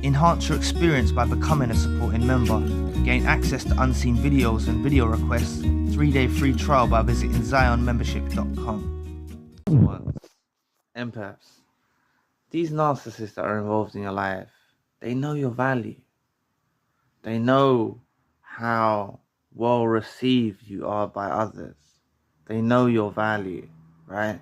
Enhance your experience by becoming a supporting member. Gain access to unseen videos and video requests. 3-day free trial by visiting zionmembership.com. Empaths. These narcissists that are involved in your life, they know your value. They know how well received you are by others. They know your value, right?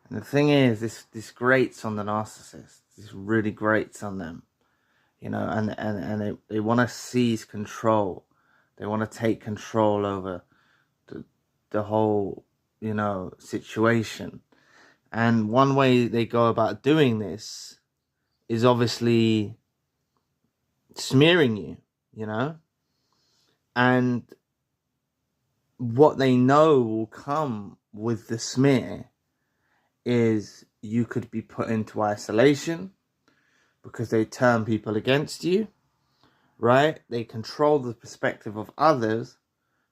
And the thing is, this grates on the narcissist. This really grates on them, you know, and they want to seize control. They want to take control over the whole, you know, situation. And one way they go about doing this is obviously smearing you, you know, and what they know will come with the smear is you could be put into isolation because they turn people against you, right? They control the perspective of others,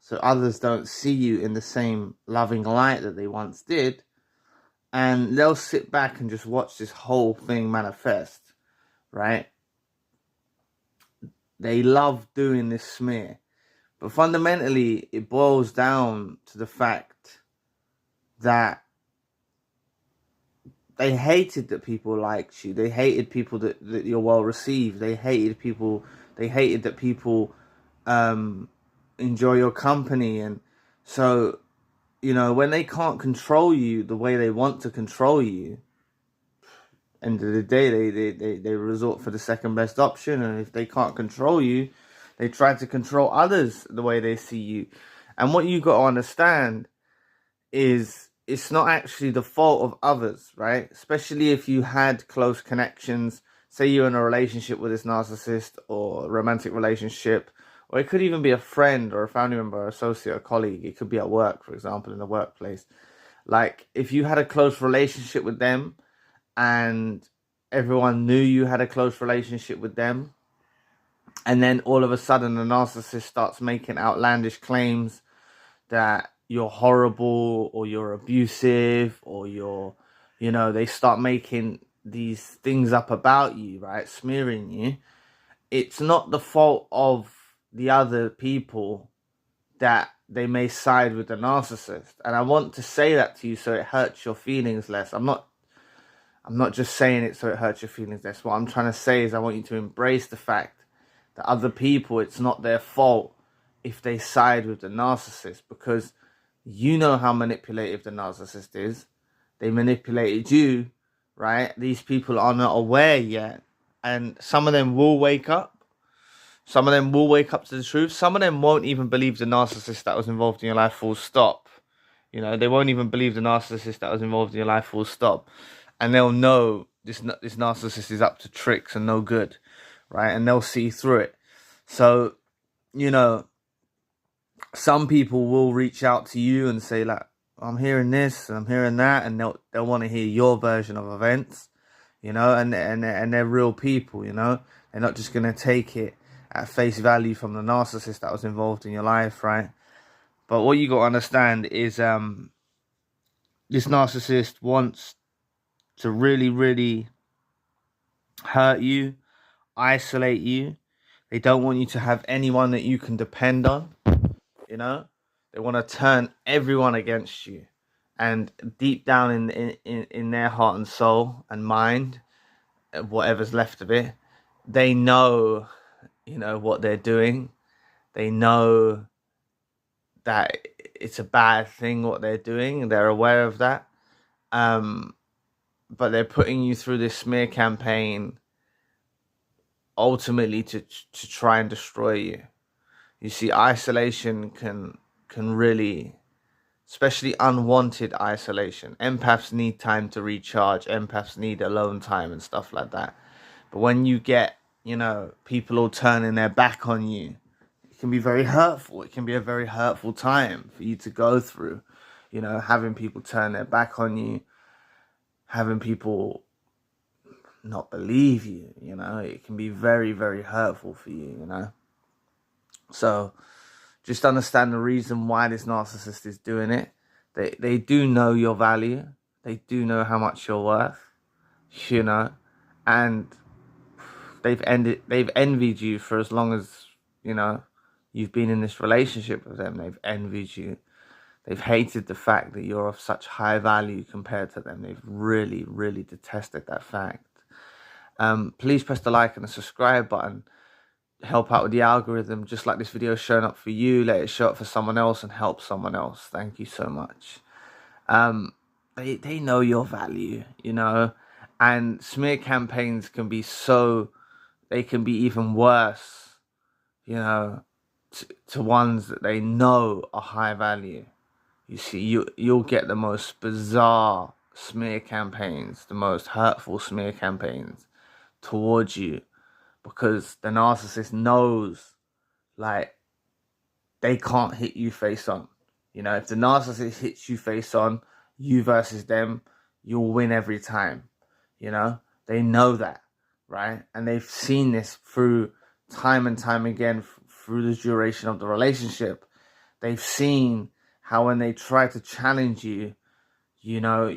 so others don't see you in the same loving light that they once did, and they'll sit back and just watch this whole thing manifest, right? They love doing this smear, but fundamentally it boils down to the fact that they hated that people liked you. They hated people that you're well received. They hated that people enjoy your company. And so, you know, when they can't control you the way they want to control you, end of the day, they resort for the second best option. And if they can't control you, they try to control others the way they see you. And what you got to understand is it's not actually the fault of others, right? Especially if you had close connections. Say you're in a relationship with this narcissist, or a romantic relationship, or it could even be a friend or a family member or associate or colleague. It could be at work, for example, in the workplace. Like, if you had a close relationship with them and everyone knew you had a close relationship with them, and then all of a sudden the narcissist starts making outlandish claims that you're horrible or you're abusive or you're, you know, they start making these things up about you, right? Smearing you. It's not the fault of the other people that they may side with the narcissist. And I want to say that to you so it hurts your feelings less. I'm not just saying it so it hurts your feelings less. What I'm trying to say is I want you to embrace the fact that other people, it's not their fault if they side with the narcissist, because you know how manipulative the narcissist is. They manipulated you, right? These people are not aware yet. And some of them will wake up. Some of them will wake up to the truth. Some of them won't even believe the narcissist that was involved in your life, full stop. You know, they won't even believe the narcissist that was involved in your life, full stop. And they'll know this narcissist is up to tricks and no good, right? And they'll see through it. So, you know, some people will reach out to you and say, like, I'm hearing this and I'm hearing that, and they'll want to hear your version of events, you know, and they're real people, you know. They're not just going to take it at face value from the narcissist that was involved in your life, right? But what you got to understand is this narcissist wants to really, really hurt you, isolate you. They don't want you to have anyone that you can depend on. You know, they want to turn everyone against you, and deep down in their heart and soul and mind, whatever's left of it, they know, you know, what they're doing. They know that it's a bad thing what they're doing. They're aware of that, but they're putting you through this smear campaign ultimately to try and destroy you. You see, isolation can really, especially unwanted isolation. Empaths need time to recharge. Empaths need alone time and stuff like that. But when you get, you know, people all turning their back on you, it can be very hurtful. It can be a very hurtful time for you to go through. You know, having people turn their back on you, having people not believe you, you know, it can be very, very hurtful for you, you know. So just understand the reason why this narcissist is doing it. They do know your value. They do know how much you're worth, you know. And they've envied you for as long as, you know, you've been in this relationship with them. They've envied you. They've hated the fact that you're of such high value compared to them. They've really, really detested that fact. Please press the like and the subscribe button. Help out with the algorithm. Just like this video is showing up for you, let it show up for someone else and help someone else. Thank you so much. They know your value, you know, and smear campaigns can be they can be even worse, you know, to ones that they know are high value. You see, you'll get the most bizarre smear campaigns, the most hurtful smear campaigns towards you, because the narcissist knows, like, they can't hit you face on. You know, if the narcissist hits you face on, you versus them, you'll win every time. You know, they know that, right? And they've seen this through time and time again through the duration of the relationship. They've seen how when they try to challenge you, you know,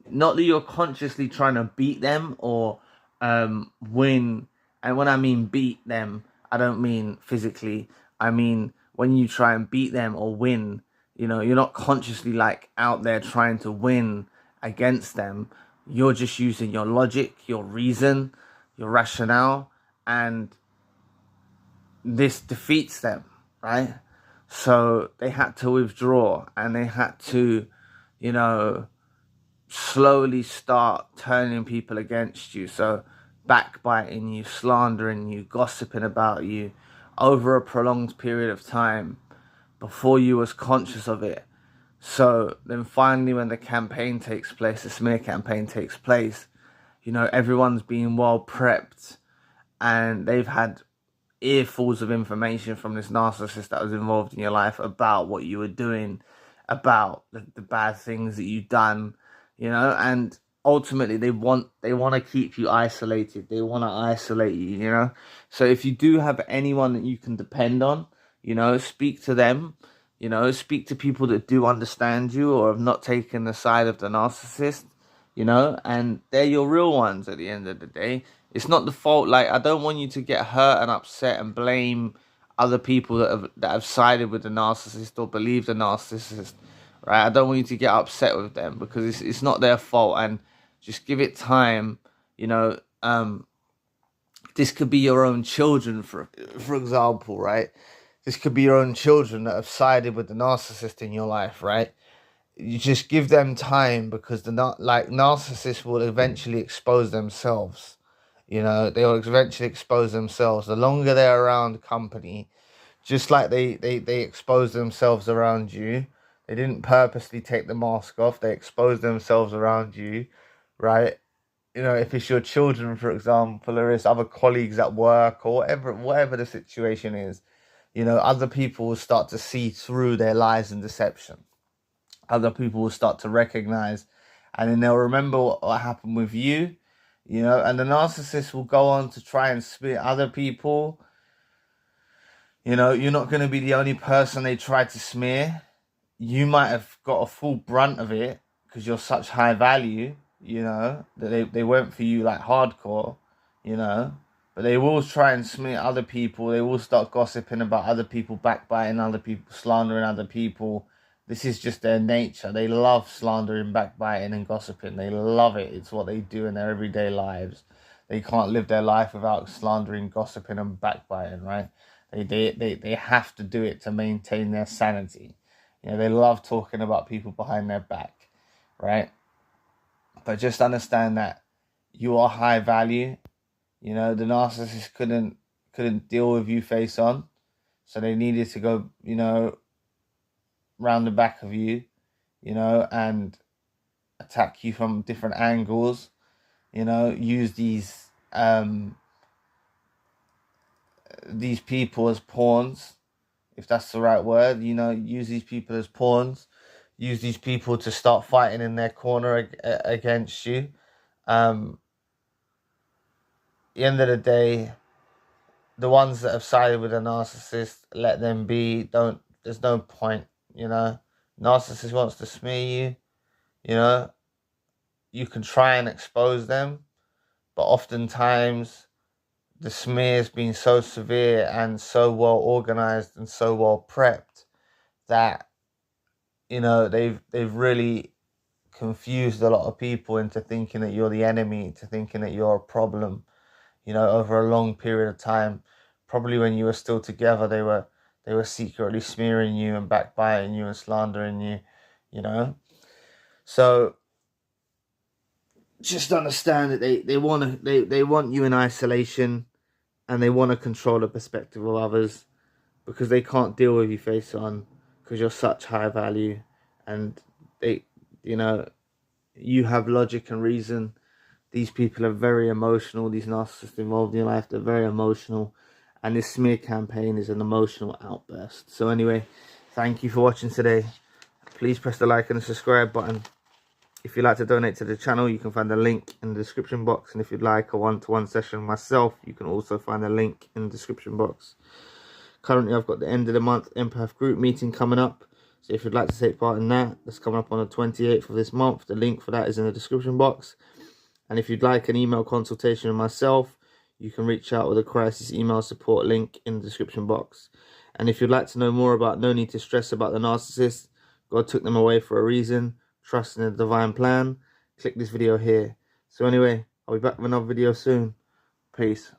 not that you're consciously trying to beat them or win. And when I mean beat them, I don't mean physically. I mean when you try and beat them or win, you know, you're not consciously like out there trying to win against them. You're just using your logic, your reason, your rationale, and this defeats them, right? So they had to withdraw, and they had to, you know, slowly start turning people against you. So backbiting you, slandering you, gossiping about you over a prolonged period of time before you was conscious of it. So then finally when the campaign takes place, the smear campaign takes place, you know, everyone's being well prepped and they've had earfuls of information from this narcissist that was involved in your life about what you were doing, about the bad things that you've done, you know, and ultimately they want to keep you isolated. They want to isolate you, you know. So if you do have anyone that you can depend on, you know, speak to them, you know, speak to people that do understand you or have not taken the side of the narcissist, you know, and they're your real ones at the end of the day. It's not the fault. Like, I don't want you to get hurt and upset and blame other people that have sided with the narcissist or believe the narcissist, right? I don't want you to get upset with them because it's not their fault, and just give it time. You know, this could be your own children, for example, right? This could be your own children that have sided with the narcissist in your life, right? You just give them time, because narcissists will eventually expose themselves. You know, they'll eventually expose themselves. The longer they're around company, just like they expose themselves around you. They didn't purposely take the mask off. They exposed themselves around you, right? You know, if it's your children, for example, or it's other colleagues at work or whatever the situation is, you know, other people will start to see through their lies and deception. Other people will start to recognize, and then they'll remember what happened with you, you know, and the narcissist will go on to try and smear other people. You know, you're not going to be the only person they try to smear. You might have got a full brunt of it because you're such high value, you know, that they went for you like hardcore, you know, but they will try and smear other people. They will start gossiping about other people, backbiting other people, slandering other people. This is just their nature. They love slandering, backbiting, and gossiping. They love it. It's what they do in their everyday lives. They can't live their life without slandering, gossiping, and backbiting, right? They have to do it to maintain their sanity. You know, they love talking about people behind their back, right? But just understand that you are high value. You know, the narcissist couldn't deal with you face on, so they needed to go, you know, round the back of you, you know, and attack you from different angles, you know, use these people as pawns, if that's the right word, you know, use these people as pawns, use these people to start fighting in their corner against you. At the end of the day, the ones that have sided with a narcissist, let them be. There's no point, you know. Narcissist wants to smear you, you know. You can try and expose them, but oftentimes the smear's been so severe and so well organized and so well prepped that, you know, they've really confused a lot of people into thinking that you're the enemy, to thinking that you're a problem, you know, over a long period of time. Probably when you were still together, they were secretly smearing you and backbiting you and slandering you, you know. So just understand that they want you in isolation, and they want to control the perspective of others, because they can't deal with you face on, because you're such high value, and they, you know, you have logic and reason. These people are very emotional. These narcissists involved in your life, they're very emotional, and this smear campaign is an emotional outburst. So anyway, thank you for watching today. Please press the like and the subscribe button. If you'd like to donate to the channel, you can find the link in the description box. And if you'd like a one-to-one session with myself, you can also find the link in the description box. Currently, I've got the end of the month Empath group meeting coming up. So if you'd like to take part in that, that's coming up on the 28th of this month. The link for that is in the description box. And if you'd like an email consultation with myself, you can reach out with a crisis email support link in the description box. And if you'd like to know more about No Need to Stress About the Narcissist, God took them away for a reason, trust in the divine plan, click this video here. So anyway, I'll be back with another video soon. Peace.